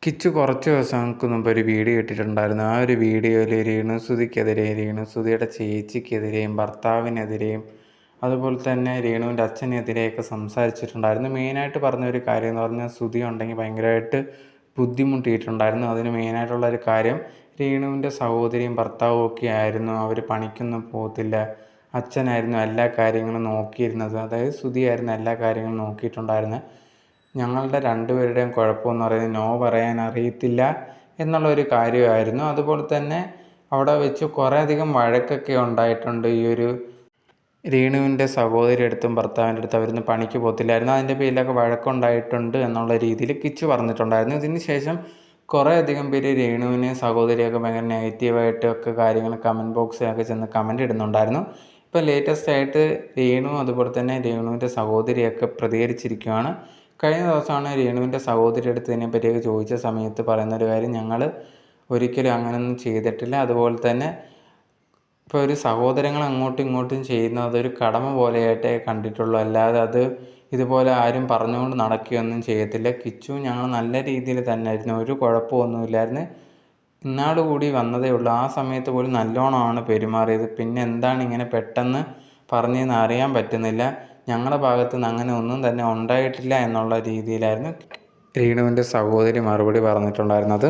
കിച്ചു കുറച്ച് ദിവസങ്ങൾക്ക് മുമ്പ് ഒരു വീഡിയോ ഇട്ടിട്ടുണ്ടായിരുന്നു. ആ ഒരു വീഡിയോയിൽ രേണുസുതിക്കെതിരെ, രേണുസുതിയുടെ ചേച്ചിക്കെതിരെയും ഭർത്താവിനെതിരെയും അതുപോലെ തന്നെ രേണുവിൻ്റെ അച്ഛനെതിരെയൊക്കെ സംസാരിച്ചിട്ടുണ്ടായിരുന്നു. മെയിനായിട്ട് പറഞ്ഞൊരു കാര്യം എന്ന് പറഞ്ഞാൽ സുതി ഉണ്ടെങ്കിൽ ഭയങ്കരമായിട്ട് ബുദ്ധിമുട്ടിയിട്ടുണ്ടായിരുന്നു. അതിന് മെയിനായിട്ടുള്ളൊരു കാര്യം രേണുവിൻ്റെ സഹോദരിയും ഭർത്താവും ഒക്കെ ആയിരുന്നു. അവർ പണിക്കൊന്നും പോകത്തില്ല, അച്ഛനായിരുന്നു എല്ലാ കാര്യങ്ങളും നോക്കിയിരുന്നത്. അതായത് സുതിയായിരുന്നു എല്ലാ കാര്യങ്ങളും നോക്കിയിട്ടുണ്ടായിരുന്നത്. ഞങ്ങളുടെ രണ്ടുപേരുടെയും കുഴപ്പമെന്ന് പറയുന്നത് നോ പറയാൻ അറിയത്തില്ല എന്നുള്ളൊരു കാര്യമായിരുന്നു. അതുപോലെ തന്നെ അവിടെ വെച്ച് കുറേയധികം വഴക്കൊക്കെ ഉണ്ടായിട്ടുണ്ട്. ഈ ഒരു രേണുവിൻ്റെ സഹോദരിയുടെ അടുത്തും ഭർത്താവിൻ്റെ അടുത്തും അവരൊന്നും പണിക്ക് പോകത്തില്ലായിരുന്നു. അതിൻ്റെ പേരിലൊക്കെ വഴക്കുണ്ടായിട്ടുണ്ട് എന്നുള്ള രീതിയിൽ കിച്ചു പറഞ്ഞിട്ടുണ്ടായിരുന്നു. ഇതിന് ശേഷം കുറേയധികം പേര് രേണുവിനെ സഹോദരിയൊക്കെ ഭയങ്കര നെഗറ്റീവായിട്ടൊക്കെ കാര്യങ്ങൾ കമൻറ്റ് ബോക്സിലൊക്കെ ചെന്ന് കമൻറ്റ് ഇടുന്നുണ്ടായിരുന്നു. ഇപ്പോൾ ലേറ്റസ്റ്റ് ആയിട്ട് രേണു അതുപോലെ തന്നെ രേണുവിൻ്റെ സഹോദരിയൊക്കെ പ്രതികരിച്ചിരിക്കുകയാണ്. കഴിഞ്ഞ ദിവസമാണ് രേണുവിൻ്റെ സഹോദരിയുടെ അടുത്ത് ഇതിനെപ്പറ്റിയൊക്കെ ചോദിച്ച സമയത്ത് പറയുന്നൊരു കാര്യം, ഞങ്ങൾ ഒരിക്കലും അങ്ങനെയൊന്നും ചെയ്തിട്ടില്ല. അതുപോലെ തന്നെ ഇപ്പോൾ ഒരു സഹോദരങ്ങൾ അങ്ങോട്ടും ഇങ്ങോട്ടും ചെയ്യുന്നത് അതൊരു കടമ പോലെയായിട്ടേ കണ്ടിട്ടുള്ളൂ, അല്ലാതെ അത് ഇതുപോലെ ആരും പറഞ്ഞുകൊണ്ട് നടക്കുകയൊന്നും ചെയ്യത്തില്ല. കിച്ചു ഞങ്ങൾ നല്ല രീതിയിൽ തന്നെ ആയിരുന്നു, ഒരു കുഴപ്പമൊന്നുമില്ലായിരുന്നു. ഇന്നാൾ കൂടി വന്നതേ ഉള്ളൂ, ആ സമയത്ത് പോലും നല്ലോണമാണ് പെരുമാറിയത്. പിന്നെ എന്താണ് ഇങ്ങനെ പെട്ടെന്ന് പറഞ്ഞതെന്ന് അറിയാൻ പറ്റുന്നില്ല. ഞങ്ങളുടെ ഭാഗത്തു നിന്ന് അങ്ങനെ ഒന്നും തന്നെ ഉണ്ടായിട്ടില്ല എന്നുള്ള രീതിയിലായിരുന്നു രേണുവിൻ്റെ സഹോദരി മറുപടി പറഞ്ഞിട്ടുണ്ടായിരുന്നത്.